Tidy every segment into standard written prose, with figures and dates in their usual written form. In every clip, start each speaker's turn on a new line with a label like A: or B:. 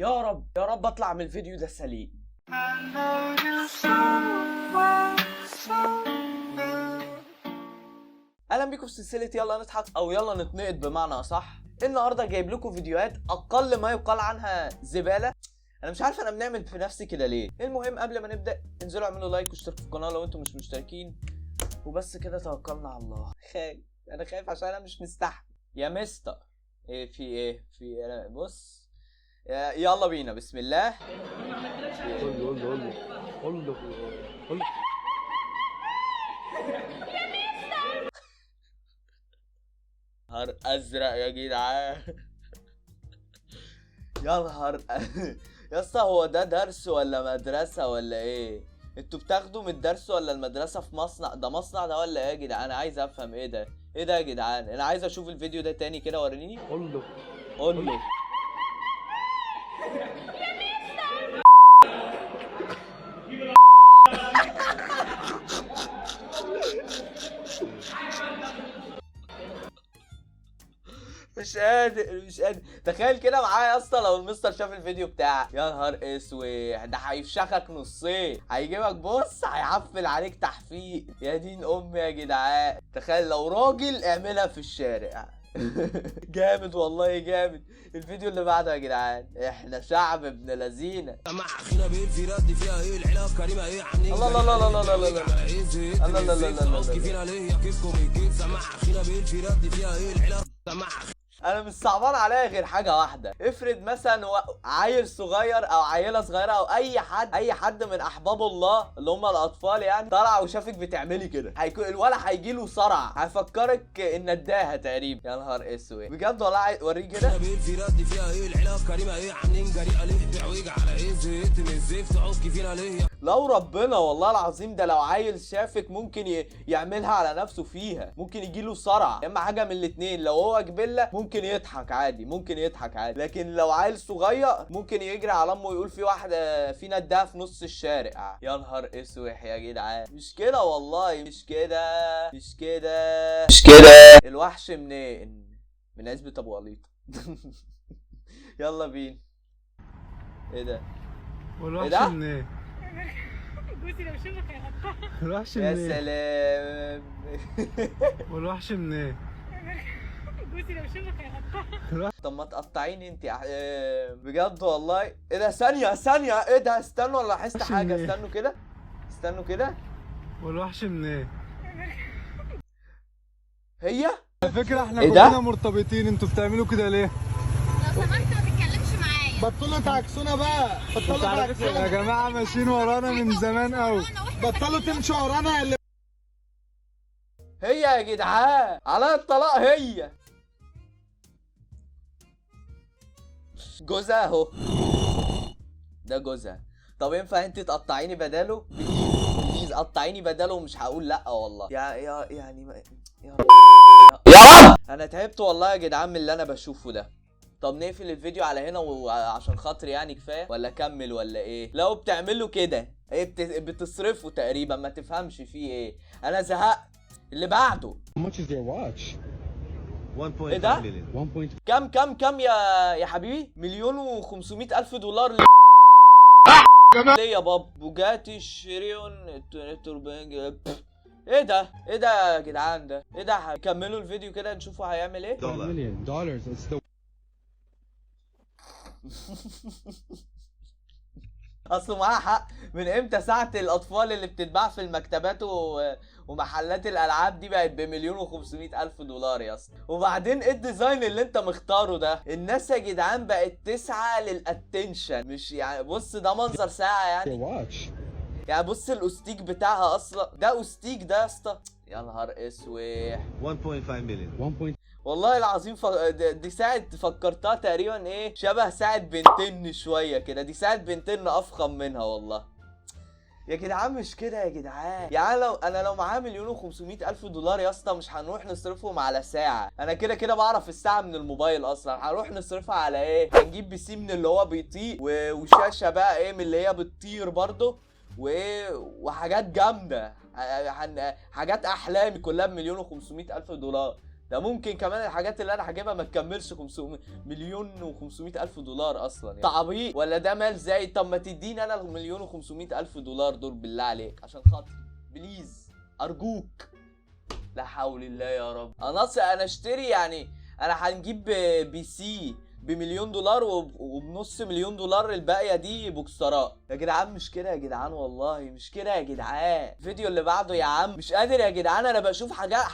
A: يا رب يا رب اطلع من الفيديو ده سليم. اهلا بيكم في سلسله يلا نضحك او يلا نتنقد بمعنى اصح. النهارده جايب لكم فيديوهات اقل ما يقال عنها زباله. انا مش عارف انا بنعمل في نفسي كده ليه. المهم قبل ما نبدا انزلوا اعملوا لايك واشتركوا في القناه لو انتم مش مشتركين، وبس كده توكلنا على الله. خايف، انا خايف عشان انا مش مستحمل يا مستر. ايه في ايه في أنا بص، يلا بينا بسم الله. قول له نهار ازرق يا جدعان. يا نهار يا اسطى، هو ده درس ولا مدرسه ولا ايه؟ انتوا بتاخدوا من الدرس ولا المدرسه في مصنع؟ ده مصنع ده ولا ايه يا جدعان؟ انا عايز افهم ايه ده، ايه ده يا جدعان؟ انا عايز اشوف الفيديو ده تاني كده، وريني. قول له مش قادر. تخيل كده معايا يا اسطى لو المستر شاف الفيديو بتاعك، يا نهار اسود، ده هيفشخك نصين، هيجيبك بص هيحفل عليك تحفيل يا دين امي يا جدعان. تخيل لو راجل اعملها في الشارع. جامد والله جامد. الفيديو اللي بعده يا جدعان، احنا شعب ابن لذينه.
B: مع اخينا بيت في رد فيها ايه العلاقه كريمه ايه عاملين
A: الله الله الله الله الله الله الله الله الله الله
B: فينا ليه كيفكم الجيت سمع اخينا بيت في رد فيها ايه العلاقه سمع.
A: انا مش صعبان عليا غير حاجه واحده. افرض مثلا عيل صغير او عيله صغيره او اي حد من احباب الله اللي هم الاطفال يعني طلع وشافك بتعملي كده، هيكون الولا هيجي له صرع، هيفكرك ان اداها تقريبا. يا نهار اسود بجد والله. وريه كده.
B: في رد فيها ايه العلاقه كريمه ايه عاملين جريئه ليه تعويج على ايه زهقت من الزيف تعك فينا ليه.
A: لو ربنا والله العظيم ده لو عيل شافك ممكن يعملها على نفسه فيها، ممكن يجيله صرع. اما حاجه من الاتنين، لو هو جبله ممكن يضحك عادي، لكن لو عيل صغير ممكن يجري على امه ويقول في واحده في نداها في نص الشارع. يا نهار اسوح يا جدعان. مش كده والله، مش كده. الوحش منين؟ من عزبة ابو قليط. يلا بينا. ايه ده؟
C: والوحش منين؟
D: جوزي لو شافك هيقطعك.
C: الوحش
A: يا
C: منين؟
A: سلام.
C: والوحش منين؟
D: جوزي لو شافك هيقطعك.
A: طب ما تقطعيني انت بجد والله. ايه ده؟ ثانية ايه ده؟ استنوا ولا لاحظت حاجة. استنوا كده.
C: والوحش منين؟
A: هي
C: على فكرة احنا
A: ايه ده؟
C: كلنا مرتبطين، انتوا بتعملوا كده ليه؟
D: لو سمحت ما تتكلمش معايا.
E: بطلوا تعكسونا بقى، بطلوا
C: يا
E: تعكسونا
C: جماعة ماشيين ورانا من زمان قوي.
E: بطلوا تمشوا ورانا. اللي
A: هي يا جدعان على الطلاق. هي جوزها اهو، ده جوزها. طب ينفع انت تقطعيني بداله؟ بليز قطعيني بداله ومش هقول لا والله. يعني يا رب انا تعبت والله يا جدعان من اللي انا بشوفه ده. طب نقفل الفيديو على هنا وعشان خاطري يعني كفايه، ولا اكمل ولا ايه؟ لو بتعملوا كده بتصرفوا تقريبا، ما تفهمش فيه ايه. انا زهقت. اللي بعده.
E: How much is your watch? 1.5
A: ايه ده؟
E: million.
A: كم يا حبيبي؟ $1,500,000 ليه يا باب؟ بوجاتي شيريون توربينج. ايه ده يا جدعان؟ ده ايه ده؟ هكملوا الفيديو كده نشوفوا هيعمل ايه.
E: $1 million. It's the
A: اصله معاه حق. من امتى ساعة الاطفال اللي بتتباع في المكتبات ومحلات الالعاب دي بقت $1,500,000 يا اسطى؟ وبعدين ايه الديزاين اللي انت مختاره ده؟ الناس يا جدعان بقت تسعى للاتنشن، مش يعني بص ده منظر ساعة يعني.
E: watch.
A: يعني بص الاستيك بتاعها اصلا، ده استيك ده يا اسطى. يا نهار اسوح.
E: 1.5 million.
A: والله العظيم دي ساعة فكرتها تقريبا ايه شبه ساعة بنتين شوية كده. دي ساعة بنتين افخم منها والله. يا جدعان مش كده يا جدعان. يعني لو معايا $1,500,000 يا اسطى مش هنروح نصرفهم على ساعة. انا كده بعرف الساعة من الموبايل اصلا. هنروح نصرفها على ايه؟ هنجيب بي سي من اللي هو بيطير وشاشة بقى ايه من اللي هي بتطير برضه وايه وحاجات جامدة. حاجات احلامي كلها $1,500,000. ده ممكن كمان الحاجات اللي انا هجيبها ما تكملش 500 مليون و500 الف دولار اصلا يعني. تعبيط ولا ده مال زايد؟ طب ما تديني انا المليون و500 الف دولار دول بالله عليك عشان خاطري بليز ارجوك. لا حول الله يا رب. انا اشتري يعني، انا هنجيب بي سي بمليون دولار وبنص مليون دولار الباقيه دي بوكسرات. يا جدعان مش كده يا جدعان، والله مش كده يا جدعان. الفيديو اللي بعده يا عم مش قادر يا جدعان، انا بشوف حاجات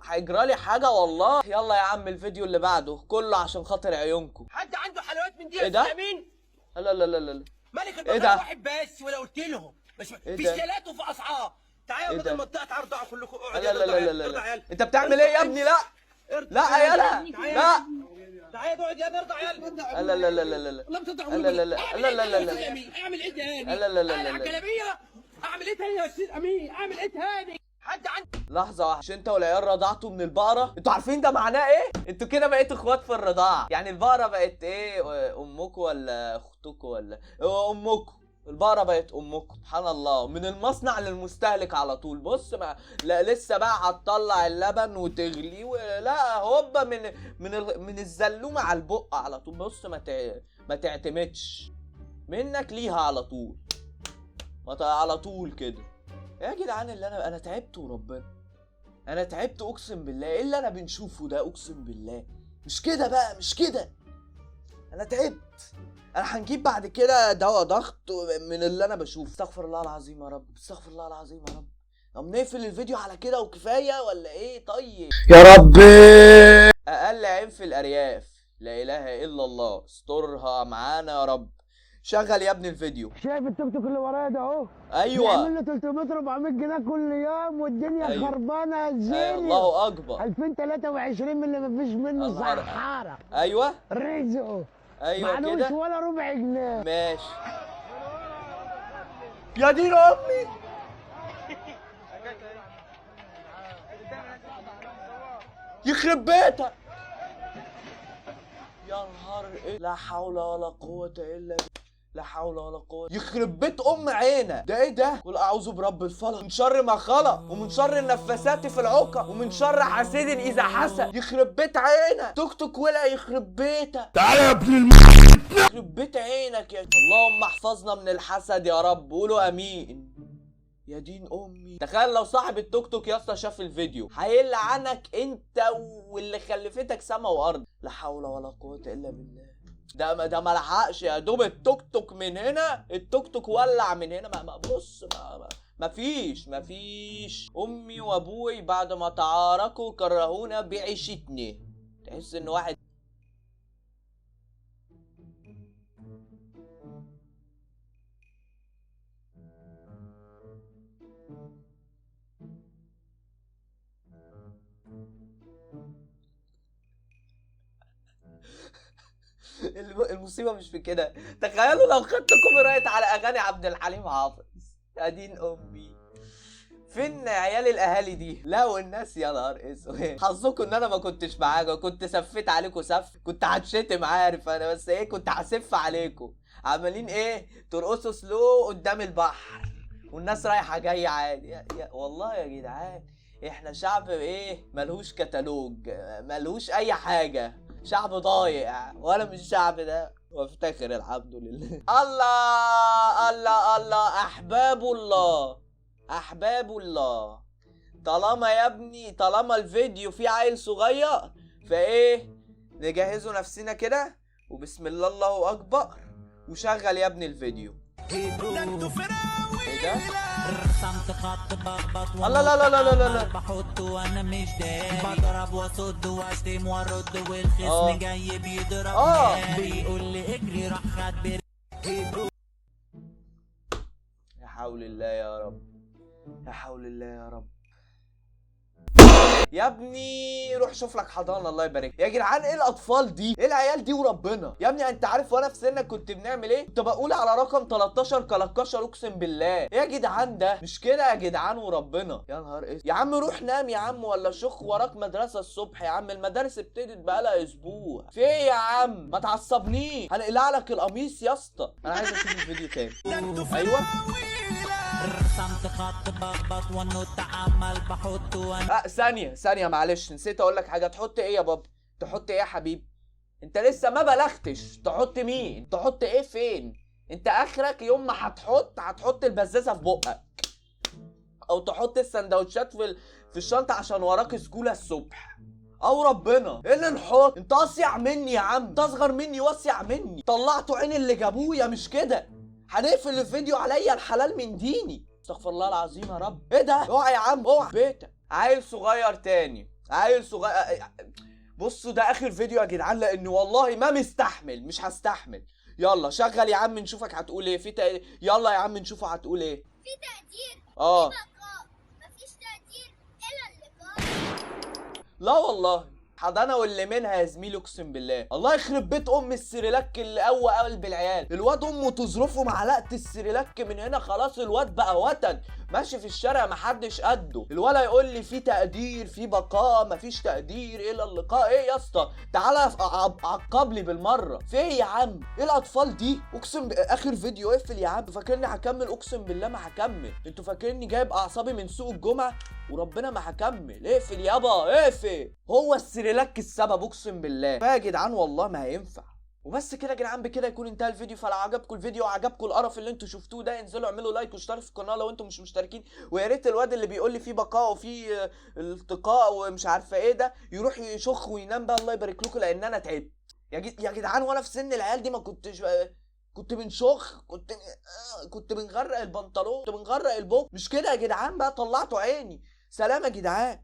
A: هيجرى لي حاجه والله. يلا يا عم الفيديو اللي بعده كله عشان خاطر عيونكم.
F: حد عنده حلويات من دي
A: ايه ده؟
F: مين؟
A: لا لا لا لا لا.
F: ملك
A: ايه
F: البقر
A: ده؟
F: واحد بس ولا قلت لهم مش
A: ايه
F: في
A: ده؟
F: سيالات وفي اسعار. تعالوا
A: ايه
F: بدل
A: ده؟
F: ما تقطعوا ارضعوا كلكم.
A: لا لا لا لا لا. انت بتعمل ايه يا ابني؟ لا لا يا لا لا.
F: تعالى اقعد يا ارضع يا
A: لا لا لا لا لا لا.
F: لا بترضع.
A: لا لا لا لا لا لا لا.
F: اعمل ايه تاني؟
A: لا لا لا لا لا.
F: انا كلاميه اعمل ايه تاني يا استاذ امين؟ اعمل ايه تاني؟ حد عنده
A: لحظة واحدة، مش انت والعيال رضعتوا من البقرة؟ انتوا عارفين ده معناه ايه؟ انتوا كده بقيتوا اخوات في الرضاعة، يعني البقرة بقت ايه؟ امكم ولا اختكم ولا امكم؟ البقرة بقت امكم. سبحان الله، من المصنع للمستهلك على طول. بص ما لا لسه بقى هتطلع اللبن وتغليه لا هوبا من الزلومة على البق على طول. بص ما تعتمدش منك ليها على طول، على طول كده. يا جدعان اللي انا تعبت وربنا، انا تعبت اقسم بالله. ايه اللي انا بنشوفه ده؟ اقسم بالله مش كده بقى، مش كده. انا تعبت. انا هنجيب بعد كده دواء ضغط من اللي انا بشوفه. استغفر الله العظيم يا رب، استغفر الله العظيم يا رب. طب نقفل الفيديو على كده وكفايه ولا ايه؟ طيب يا ربي. اقل عين في الارياف، لا اله الا الله، استرها معانا يا رب. شغل يا ابني الفيديو.
G: شايف التوك توك اللي ورايا ده اهو؟
A: ايوه
G: بيعمل له 300 400 جنيه كل يوم والدنيا
A: أيوة.
G: خربانه يا زيني.
A: أيوة الله اكبر.
G: 2023 من اللي مفيش منه
A: الله.
G: صحاره.
A: ايوه
G: رزقه.
A: ايوه
G: معلوش
A: كده
G: ولا ربع جنيه.
A: ماشي. يا دين امي. يخرب بيتك. يا نهار ايه، لا حول ولا قوة الا بالله. لا حول ولا قوة. يخرب بيت ام عينك. ده ايه ده؟ قل اعوذ برب الفلق من شر ما خلق ومن شر النفاثات في العقد ومن شر حاسد اذا حسد. يخرب بيت عينك. توك توك ولع. يخرب بيتك.
E: تعالى يا ابن
A: يخرب بيت عينك يا اللهم احفظنا من الحسد يا رب. قولوا امين. يا دين امي. تخيل لو صاحب التوك توك يا اسطى شاف الفيديو، هيلعنك انت واللي خلفتك سما وارض. لا حول ولا قوة الا بالله. ده ما لحقش يا دوب التوك توك من هنا، التوك توك ولع من هنا. بص ما فيش. امي وابوي بعد ما تعاركوا كرهونا بعيشتني. تحس ان واحد المصيبة مش في كده. تخيلوا لو خدت كوبي رايت على اغاني عبد الحليم حافظ. يا دين امي. فين عيال الاهالي دي؟ لا والناس يا نهار اسود. حظكم ان انا ما كنتش معاكم، كنت سفيت عليكم سف، كنت هتشتم عارف انا، بس ايه كنت هسف عليكم. عمالين ايه ترقصوا سلو قدام البحر والناس رايحه جايه عادي. والله يا جدعان احنا شعب ايه ملهوش كتالوج، ملهوش اي حاجه، شعب ضايع. وانا مش الشعب ده وافتخر الحمد لله. الله الله الله. احباب الله احباب الله. طالما يا ابني طالما الفيديو فيه عيل صغير فايه نجهزوا نفسنا كده وبسم الله الله اكبر وشغل يا ابني الفيديو. ايه ده؟
H: رسمت خط بخبط
A: الله لا لا لا لا لا
H: بحط وانا مش داري بضرب واصد واشتم وارد والخصم جاي بيضرب ناري بيقول لي اجري راح خد
A: يا حول الله يا رب. يا حول الله يا رب. يا ابني روح شوف لك حضانه الله يبارك. يا جدعان ايه الاطفال دي؟ ايه العيال دي وربنا؟ يا ابني انت عارف وانا في سنك كنت بنعمل ايه؟ كنت بقول على رقم 13 كلكشر اقسم بالله. ايه يا جدعان ده؟ مش كده يا جدعان وربنا. يا نهار اسود. يا عم روح نام يا عم ولا شخ وراك مدرسه الصبح يا عم. المدارس ابتدت بقالها اسبوع. في ايه يا عم؟ ما تعصبنيش هنقلع لك القميص يا اسطى. انا عايز اشوف الفيديو تاني. ايوه
H: رسمت خط بخبط ونط عمال بحط وانا
A: ثانية ثانيه معلش نسيت اقول لك حاجه. تحط ايه يا بابا؟ تحط ايه يا حبيبي؟ انت لسه ما بلغتش. تحط مين؟ تحط ايه فين؟ انت اخرك يوم ما هتحط البزازه في بقك، او تحط السندوتشات في الشنطه عشان وراك سكوله الصبح. او ربنا ايه اللي نحط؟ انت اصيع مني يا عم، انت اصغر مني واصيع مني. طلعتوا عين اللي جابويا مش كده؟ هنقفل الفيديو عليا الحلال من ديني. استغفر الله العظيم يا رب. ايه ده؟ اوعى يا عم اوعى بيتك. عيل صغير تاني، عيل صغير. بصوا ده اخر فيديو يا جدعان، لان والله ما مستحمل، مش هستحمل. يلا شغل يا عم نشوفك هتقول ايه. يلا يا عم نشوفه هتقول ايه.
D: في تقدير،
A: اه
D: في بقاء، مفيش تقدير إلى اللقاء.
A: لا والله حضانه واللي منها يا زميلي. اقسم بالله الله يخرب بيت ام السريلاك اللي قوى قلب العيال. الواد امه تظرفه معلقه السريلاك من هنا، خلاص الواد بقى وتن ماشي في الشارع محدش قده. الولا يقول لي في تقدير في بقاء مفيش تقدير الى اللقاء. ايه يا اسطى؟ تعالى عقب لي بالمره. في ايه يا عم؟ ايه الاطفال دي؟ اقسم اخر فيديو اقفل يا عم. فاكرني هكمل؟ اقسم بالله ما هكمل. انتوا فاكرني جايب اعصابي من سوق الجمعه؟ وربنا ما هكمل. اقفل يابا اقفل. هو السريلاك السبب اقسم بالله. فيا جدعان والله ما هينفع. وبس كده يا جدعان، بكده يكون انتهى الفيديو. فلو عجبكم الفيديو وعجبكم القرف اللي انتوا شفتوه ده، انزلوا اعملوا لايك واشتركوا في القناه لو انتوا مش مشتركين. ويا ريت الواد اللي بيقول لي فيه بقاء وفيه التقاء ومش عارفه ايه ده يروح يشخ وينام بقى. الله يبارك لكم، لان انا تعبت يا جدعان. وانا في سن العيال دي ما كنتش كنت بنشخ، كنت بنغرق البنطلون، كنت بنغرق البوك. مش كده يا جدعان بقى؟ طلعتوا عيني. سلام يا جدعان.